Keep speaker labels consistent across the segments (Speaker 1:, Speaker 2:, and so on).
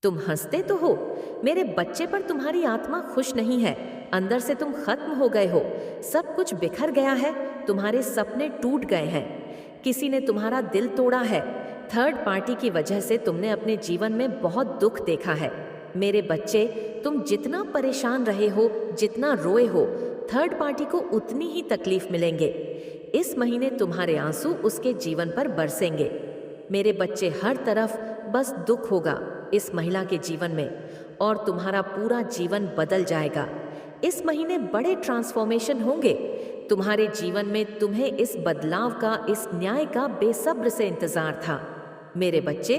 Speaker 1: तुम हंसते तो हो, मेरे बच्चे, पर तुम्हारी आत्मा खुश नहीं है। अंदर से तुम खत्म हो गए हो। सब कुछ बिखर गया है। तुम्हारे सपने टूट गए हैं। किसी ने तुम्हारा दिल तोड़ा है। थर्ड पार्टी की वजह से तुमने अपने जीवन में बहुत दुख देखा है। मेरे बच्चे, तुम जितना परेशान रहे हो, जितना रोए हो, थर्ड पार्टी को उतनी ही तकलीफ मिलेंगे। इस महीने तुम्हारे आंसू उसके जीवन पर बरसेंगे। मेरे बच्चे, हर तरफ बस दुख होगा इस महिला के जीवन में, और तुम्हारा पूरा जीवन बदल जाएगा। इस महीने बड़े ट्रांसफॉर्मेशन होंगे तुम्हारे जीवन में। तुम्हें इस बदलाव का, इस न्याय का बेसब्र से इंतजार था। मेरे बच्चे,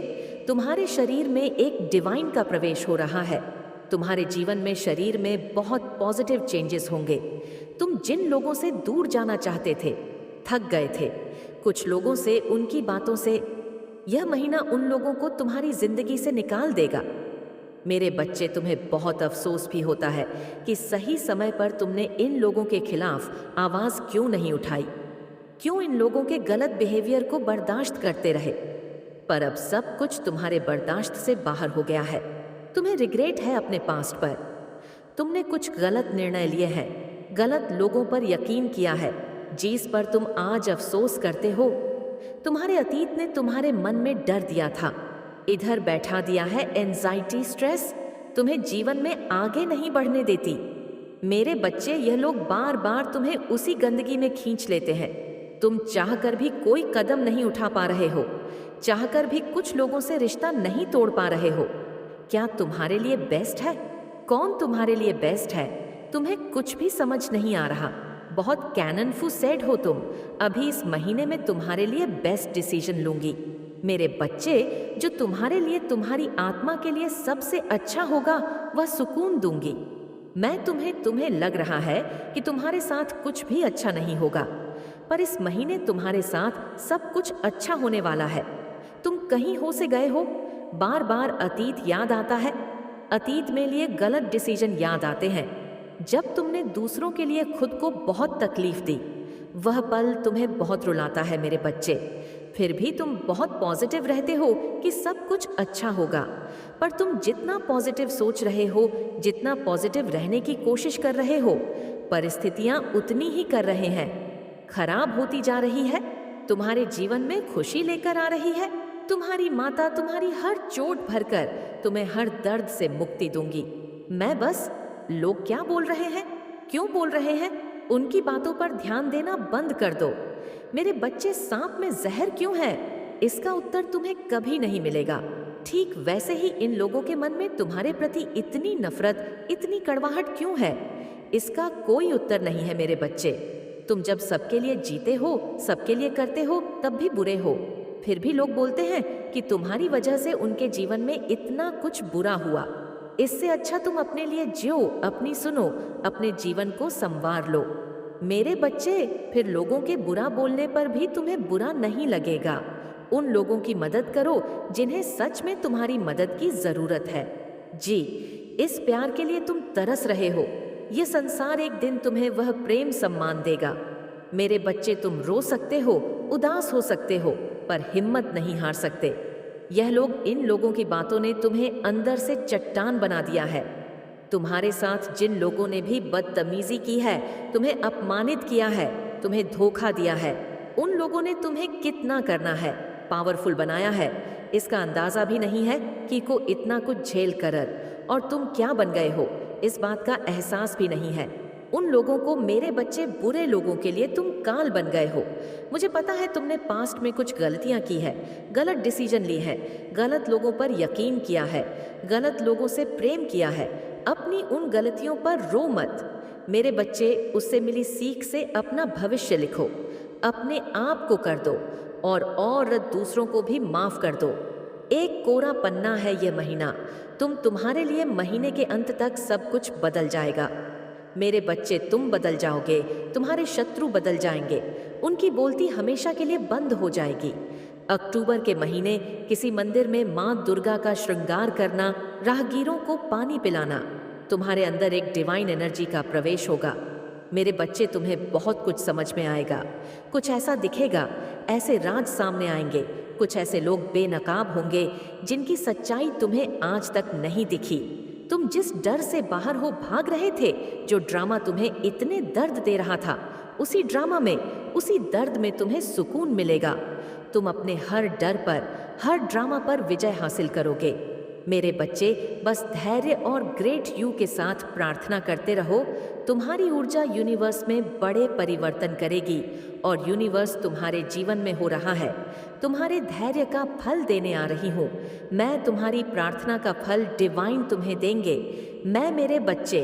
Speaker 1: तुम्हारे शरीर में एक डिवाइन का प्रवेश हो रहा है। तुम्हारे जीवन में, शरीर में बहुत पॉजिटिव चेंजेस होंगे। तुम जिन लोगों से दूर जाना चाहते थे, थक गए थे कुछ लोगों से, उनकी बातों से, यह महीना उन लोगों को तुम्हारी जिंदगी से निकाल देगा। मेरे बच्चे, तुम्हें बहुत अफसोस भी होता है कि सही समय पर तुमने इन लोगों के खिलाफ आवाज क्यों नहीं उठाई, क्यों इन लोगों के गलत बिहेवियर को बर्दाश्त करते रहे। पर अब सब कुछ तुम्हारे बर्दाश्त से बाहर हो गया है। तुम्हें रिग्रेट है अपने पास्ट पर। तुमने कुछ गलत निर्णय लिए हैं, गलत लोगों पर यकीन किया है, जिस पर तुम आज अफसोस करते हो। तुम्हारे अतीत ने तुम्हारे मन में डर दिया था, इधर बैठा दिया है एंजाइटी, स्ट्रेस, तुम्हें जीवन में आगे नहीं बढ़ने देती। मेरे बच्चे, यह लोग बार बार तुम्हें उसी गंदगी में खींच लेते हैं। तुम चाहकर भी कोई कदम नहीं उठा पा रहे हो, चाहकर भी कुछ लोगों से रिश्ता नहीं तोड़ पा रहे हो। क्या तुम्हारे लिए बेस्ट है? कौन तुम्हारे लिए बेस्ट है? तुम्हें कुछ भी समझ नहीं आ रहा। बहुत कैनन फू सेड हो तुम। अभी इस महीने में तुम्हारे लिए बेस्ट डिसीजन लूंगी। मेरे बच्चे, जो तुम्हारे लिए, तुम्हारी आत्मा के लिए सबसे अच्छा होगा, वह सुकून दूंगी मैं तुम्हें लग रहा है कि तुम्हारे साथ कुछ भी अच्छा नहीं होगा, पर इस महीने तुम्हारे साथ सब कुछ अच्छा होने वाला है। तुम कहीं हो से गए हो, बार बार अतीत याद आता है। अतीत में लिए गलत डिसीजन याद आते हैं, जब तुमने दूसरों के लिए खुद को बहुत तकलीफ दी। वह पल तुम्हें बहुत रुलाता है मेरे बच्चे। फिर भी तुम बहुत पॉजिटिव रहते हो कि सब कुछ अच्छा होगा, पर तुम जितना पॉजिटिव सोच रहे हो, जितना पॉजिटिव रहने की कोशिश कर रहे हो, परिस्थितियां उतनी ही कर रहे हैं। खराब होती जा रही है। तुम्हारे जीवन में खुशी लेकर आ रही है। तुम्हारी माता तुम्हारी हर चोट भरकर तुम्हें हर दर्द से मुक्ति दूंगी मैं। बस लोग क्या बोल रहे हैं, क्यों बोल रहे हैं, उनकी बातों पर ध्यान देना बंद कर दो। मेरे बच्चे, सांप में जहर क्यों है, इसका उत्तर तुम्हें कभी नहीं मिलेगा। ठीक वैसे ही इन लोगों के मन में तुम्हारे प्रति इतनी नफरत, इतनी कड़वाहट क्यों है, इसका कोई उत्तर नहीं है मेरे बच्चे। तुम जब सबके लिए जीते हो, सबके लिए करते हो, तब भी बुरे हो। फिर भी लोग बोलते हैं कि तुम्हारी वजह से उनके जीवन में इतना कुछ बुरा हुआ। इससे अच्छा तुम अपने लिए जियो, अपनी सुनो, अपने जीवन को संवार लो। मेरे बच्चे, फिर लोगों के बुरा बोलने पर भी तुम्हें बुरा नहीं लगेगा। उन लोगों की मदद करो जिन्हें सच में तुम्हारी मदद की जरूरत है। जी, इस प्यार के लिए तुम तरस रहे हो। ये संसार एक दिन तुम्हें वह प्रेम सम्मान देगा। मेरे बच्चे, तुम रो सकते हो, उदास हो सकते हो, पर हिम्मत नहीं हार सकते। यह लोग, इन लोगों की बातों ने तुम्हें अंदर से चट्टान बना दिया है। तुम्हारे साथ जिन लोगों ने भी बदतमीजी की है, तुम्हें अपमानित किया है, तुम्हें धोखा दिया है, उन लोगों ने तुम्हें कितना करना है, पावरफुल बनाया है, इसका अंदाजा भी नहीं है कि को इतना कुछ झेल कर और तुम क्या बन गए हो, इस बात का एहसास भी नहीं है। उन लोगों को, मेरे बच्चे, बुरे लोगों के लिए तुम काल बन गए हो। मुझे पता है तुमने पास्ट में कुछ गलतियां की है, गलत डिसीजन ली है, गलत लोगों पर यकीन किया है, गलत लोगों से प्रेम किया है। अपनी उन गलतियों पर रो मत मेरे बच्चे। उससे मिली सीख से अपना भविष्य लिखो, अपने आप को कर दो और दूसरों को भी माफ कर दो। एक कोरा पन्ना है यह महीना। तुम्हारे लिए महीने के अंत तक सब कुछ बदल जाएगा। मेरे बच्चे, तुम बदल जाओगे, तुम्हारे शत्रु बदल जाएंगे, उनकी बोलती हमेशा के लिए बंद हो जाएगी। अक्टूबर के महीने किसी मंदिर में माँ दुर्गा का श्रृंगार करना, राहगीरों को पानी पिलाना, तुम्हारे अंदर एक डिवाइन एनर्जी का प्रवेश होगा। मेरे बच्चे, तुम्हें बहुत कुछ समझ में आएगा। कुछ ऐसा दिखेगा, ऐसे राज सामने आएंगे, कुछ ऐसे लोग बेनकाब होंगे जिनकी सच्चाई तुम्हें आज तक नहीं दिखी। तुम जिस डर से बाहर हो भाग रहे थे, जो ड्रामा तुम्हें इतने दर्द दे रहा था, उसी ड्रामा में, उसी दर्द में तुम्हें सुकून मिलेगा। तुम अपने हर डर पर, हर ड्रामा पर विजय हासिल करोगे। मेरे बच्चे, बस धैर्य और ग्रेट यू के साथ प्रार्थना करते रहो। तुम्हारी ऊर्जा यूनिवर्स में बड़े परिवर्तन करेगी और यूनिवर्स तुम्हारे जीवन में हो रहा है। तुम्हारे धैर्य का फल देने आ रही हूँ। मैं तुम्हारी प्रार्थना का फल डिवाइन तुम्हें देंगे। मैं मेरे बच्चे,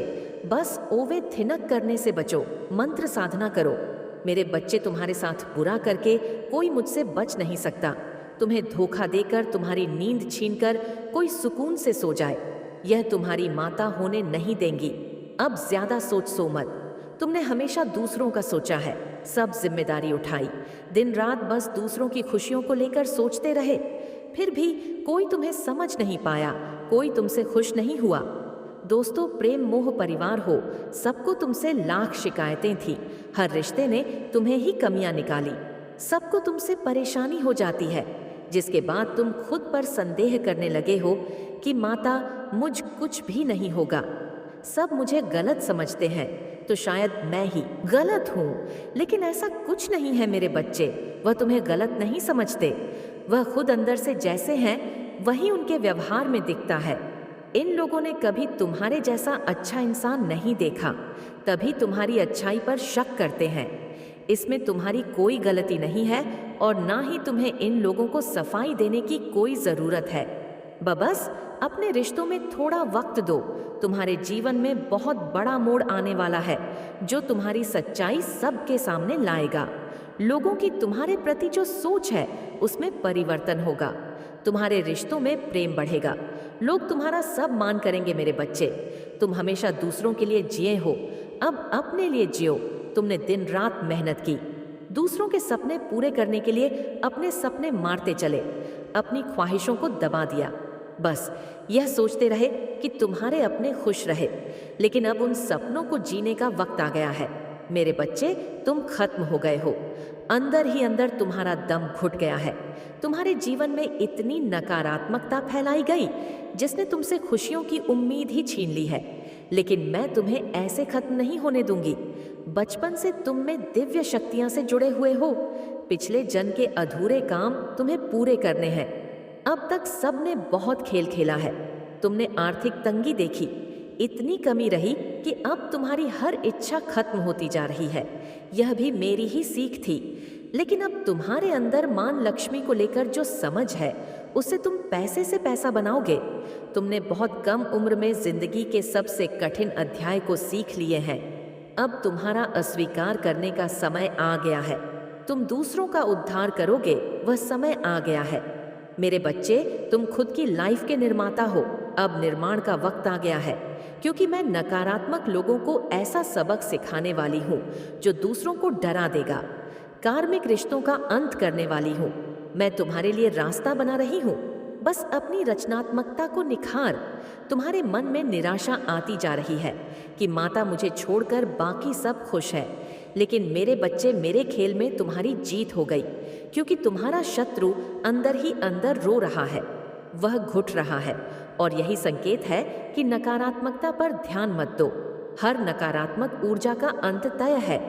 Speaker 1: बस ओवे थिनक करने से बचो, मंत्र साधना करो। मेरे बच्चे, तुम्हारे साथ बुरा करके कोई मुझसे बच नहीं सकता। तुम्हें धोखा देकर, तुम्हारी नींद छीनकर कोई सुकून से सो जाए, यह तुम्हारी माता होने नहीं देंगी। अब ज्यादा सोचो मत। तुमने हमेशा दूसरों का सोचा है, सब जिम्मेदारी उठाई, दिन रात बस दूसरों की खुशियों को लेकर सोचते रहे, फिर भी कोई तुम्हें समझ नहीं पाया, कोई तुमसे खुश नहीं हुआ। दोस्तों, प्रेम मोह परिवार हो, सबको तुमसे लाख शिकायतें थी, हर रिश्ते ने तुम्हें ही कमियां निकाली, सबको तुमसे परेशानी हो जाती है, जिसके बाद तुम खुद पर संदेह करने लगे हो कि माता, मुझ कुछ भी नहीं होगा, सब मुझे गलत समझते हैं, तो शायद मैं ही गलत हूँ। लेकिन ऐसा कुछ नहीं है मेरे बच्चे, वह तुम्हें गलत नहीं समझते, वह खुद अंदर से जैसे हैं वही उनके व्यवहार में दिखता है। इन लोगों ने कभी तुम्हारे जैसा अच्छा इंसान नहीं देखा, तभी तुम्हारी अच्छाई पर शक करते हैं। इसमें तुम्हारी कोई गलती नहीं है और ना ही तुम्हें इन लोगों को सफाई देने की कोई ज़रूरत है। बस अपने रिश्तों में थोड़ा वक्त दो। तुम्हारे जीवन में बहुत बड़ा मोड़ आने वाला है, जो तुम्हारी सच्चाई सबके सामने लाएगा। लोगों की तुम्हारे प्रति जो सोच है, उसमें परिवर्तन होगा। तुम्हारे रिश्तों में प्रेम बढ़ेगा। लोग तुम्हारा सब मान करेंगे मेरे बच्चे। तुम हमेशा दूसरों के लिए जिए हो, अब अपने लिए जियो। तुमने दिन रात मेहनत की, दूसरों के सपने पूरे करने के लिए अपने सपने मारते चले, अपनी ख्वाहिशों को दबा दिया, बस यह सोचते रहे कि तुम्हारे अपने खुश रहे। लेकिन अब उन सपनों को जीने का वक्त आ गया है। मेरे बच्चे, तुम खत्म हो गए हो। अंदर ही अंदर तुम्हारा दम घुट गया है। तुम्हारे जीवन में इतनी नकारात्मकता फैलाई गई, जिसने तुमसे खुशियों की उम्मीद ही छीन ली है। लेकिन मैं तुम्हें ऐसे खत्म नहीं होने दूंगी। बचपन से तुम में दिव्य शक्तियां से जुड़े हुए हो। पिछले जन्म के अधूरे काम तुम्हें पूरे करने हैं। अब तक सबने बहुत खेल खेला है। तुमने आर्थिक तंगी देखी, इतनी कमी रही कि अब तुम्हारी हर इच्छा खत्म होती जा रही है। यह भी मेरी ही सीख थी। लेकिन अब तुम्हारे अंदर मान लक्ष्मी को लेकर जो समझ है, उससे तुम पैसे से पैसा बनाओगे। तुमने बहुत कम उम्र में जिंदगी के सबसे कठिन अध्याय को सीख लिए हैं। अब तुम्हारा अस्वीकार करने का समय आ गया है। तुम दूसरों का उद्धार करोगे, वह समय आ गया है। मेरे बच्चे, तुम खुद की लाइफ के निर्माता हो। अब निर्माण का वक्त आ गया है, क्योंकि मैं नकारात्मक लोगों को ऐसा सबक सिखाने वाली हूँ जो दूसरों को डरा देगा। कार्मिक रिश्तों का अंत करने वाली हूँ। मैं तुम्हारे लिए रास्ता बना रही हूँ। बस अपनी रचनात्मकता को निखार। तुम्हारे मन में निराशा आती जा रही है कि माता मुझे छोड़कर बाकी सब खुश है। लेकिन मेरे बच्चे, मेरे खेल में तुम्हारी जीत हो गई, क्योंकि तुम्हारा शत्रु अंदर ही अंदर रो रहा है, वह घुट रहा है। और यही संकेत है कि नकारात्मकता पर ध्यान मत दो। हर नकारात्मक ऊर्जा का अंत तय है।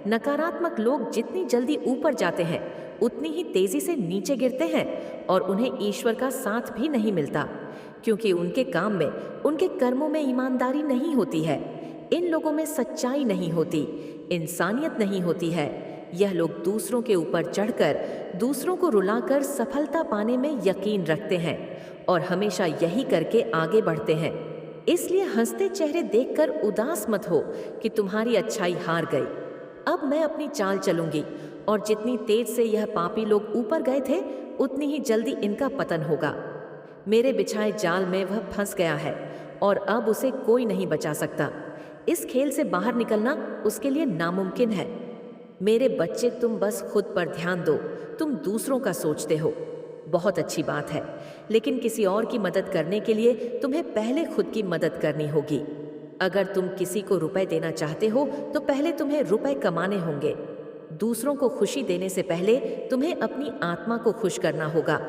Speaker 1: नकारात्मक लोग जितनी जल्दी ऊपर जाते हैं, उतनी ही तेजी से नीचे गिरते हैं, और उन्हें ईश्वर का साथ भी नहीं मिलता, क्योंकि उनके काम में, उनके कर्मों में ईमानदारी नहीं होती है। इन लोगों में सच्चाई नहीं होती, इंसानियत नहीं होती है। यह लोग दूसरों के ऊपर चढ़कर, दूसरों को रुलाकर सफलता पाने में यकीन रखते हैं और हमेशा यही करके आगे बढ़ते हैं। इसलिए हंसते चेहरे देखकर उदास मत हो कि तुम्हारी अच्छाई हार गई। अब मैं अपनी चाल चलूंगी, और जितनी तेज से यह पापी लोग ऊपर गए थे, उतनी ही जल्दी इनका पतन होगा। मेरे बिछाए जाल में वह फंस गया है और अब उसे कोई नहीं बचा सकता। इस खेल से बाहर निकलना उसके लिए नामुमकिन है। मेरे बच्चे, तुम बस खुद पर ध्यान दो। तुम दूसरों का सोचते हो, बहुत अच्छी बात है, लेकिन किसी और की मदद करने के लिए तुम्हें पहले खुद की मदद करनी होगी। अगर तुम किसी को रुपए देना चाहते हो, तो पहले तुम्हें रुपए कमाने होंगे। दूसरों को खुशी देने से पहले तुम्हें अपनी आत्मा को खुश करना होगा।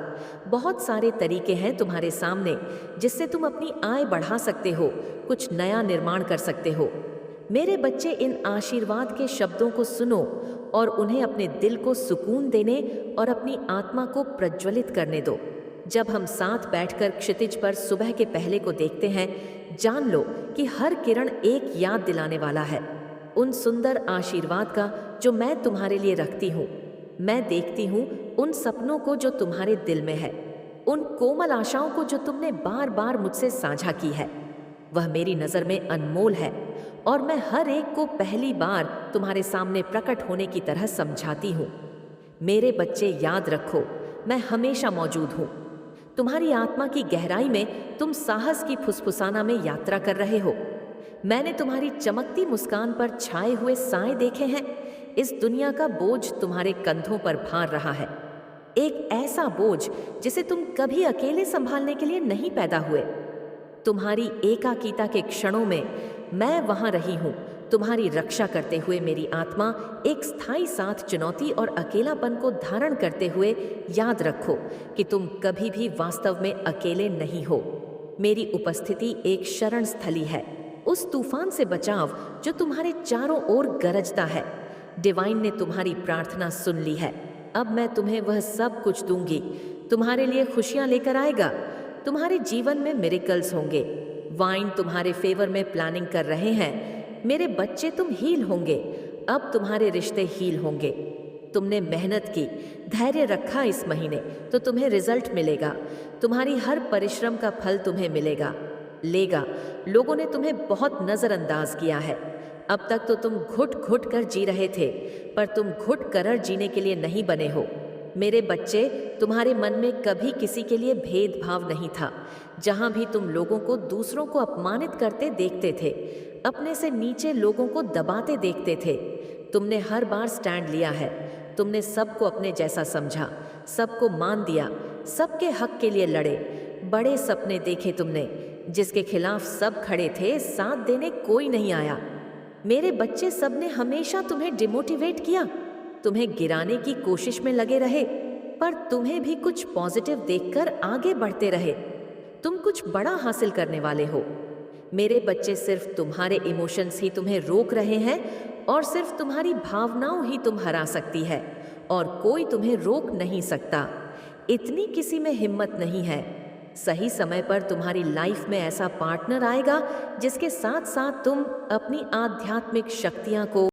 Speaker 1: बहुत सारे तरीके हैं तुम्हारे सामने जिससे तुम अपनी आय बढ़ा सकते हो, कुछ नया निर्माण कर सकते हो। मेरे बच्चे, इन आशीर्वाद के शब्दों को सुनो और उन्हें अपने दिल को सुकून देने और अपनी आत्मा को प्रज्वलित करने दो। जब हम साथ बैठकर क्षितिज पर सुबह के पहले को देखते हैं, जान लो कि हर किरण एक याद दिलाने वाला है उन सुंदर आशीर्वाद का जो मैं तुम्हारे लिए रखती हूँ। मैं देखती हूँ उन सपनों को जो तुम्हारे दिल में है, उन कोमल आशाओं को जो तुमने बार बार मुझसे साझा की है। वह मेरी नज़र में अनमोल है और मैं हर एक को पहली बार तुम्हारे सामने प्रकट होने की तरह समझाती हूँ। मेरे बच्चे, याद रखो, मैं हमेशा मौजूद हूँ। तुम्हारी आत्मा की गहराई में तुम साहस की फुसफुसाना में यात्रा कर रहे हो। मैंने तुम्हारी चमकती मुस्कान पर छाए हुए साए देखे हैं। इस दुनिया का बोझ तुम्हारे कंधों पर भार रहा है, एक ऐसा बोझ जिसे तुम कभी अकेले संभालने के लिए नहीं पैदा हुए। तुम्हारी एकाकीता के क्षणों में मैं वहां रही हूं, तुम्हारी रक्षा करते हुए। मेरी आत्मा एक स्थायी साथ चुनौती और अकेलापन को धारण करते हुए। याद रखो कि तुम कभी भी वास्तव में अकेले नहीं हो। मेरी उपस्थिति एक शरण स्थली है, उस तूफान से बचाव जो तुम्हारे चारों ओर गरजता है। डिवाइन ने तुम्हारी प्रार्थना सुन ली है। अब मैं तुम्हें वह सब कुछ दूंगी, तुम्हारे लिए खुशियां लेकर आएगा। तुम्हारे जीवन में मिरेकल्स होंगे। वाइन तुम्हारे फेवर में प्लानिंग कर रहे हैं। मेरे बच्चे, तुम हील होंगे। अब तुम्हारे रिश्ते हील होंगे। तुमने मेहनत की, धैर्य रखा इस महीने, तो तुम्हें रिजल्ट मिलेगा। तुम्हारी हर परिश्रम का फल तुम्हें मिलेगा, लेगा। लोगों ने तुम्हें बहुत नज़रअंदाज किया है। अब तक तो तुम घुट घुट कर जी रहे थे, पर तुम घुट कर जीने के लिए नहीं बने हो। मेरे बच्चे, तुम्हारे मन में कभी किसी के लिए भेदभाव नहीं था। जहां भी तुम लोगों को दूसरों को अपमानित करते देखते थे, अपने से नीचे लोगों को दबाते देखते थे, तुमने हर बार स्टैंड लिया है। तुमने सबको अपने जैसा समझा, सबको मान दिया, सबके हक के लिए लड़े। बड़े सपने देखे तुमने, जिसके खिलाफ सब खड़े थे, साथ देने कोई नहीं आया। मेरे बच्चे, सबने हमेशा तुम्हें डिमोटिवेट किया, तुम्हें गिराने की कोशिश में लगे रहे, पर तुम्हें भी कुछ पॉजिटिव देखकर आगे बढ़ते रहे। तुम कुछ बड़ा हासिल करने वाले हो। मेरे बच्चे, सिर्फ तुम्हारे इमोशंस ही तुम्हें रोक रहे हैं और सिर्फ तुम्हारी भावनाओं ही तुम हरा सकती है और कोई तुम्हें रोक नहीं सकता। इतनी किसी में हिम्मत नहीं है। सही समय पर तुम्हारी लाइफ में ऐसा पार्टनर आएगा जिसके साथ साथ तुम अपनी आध्यात्मिक शक्तियां को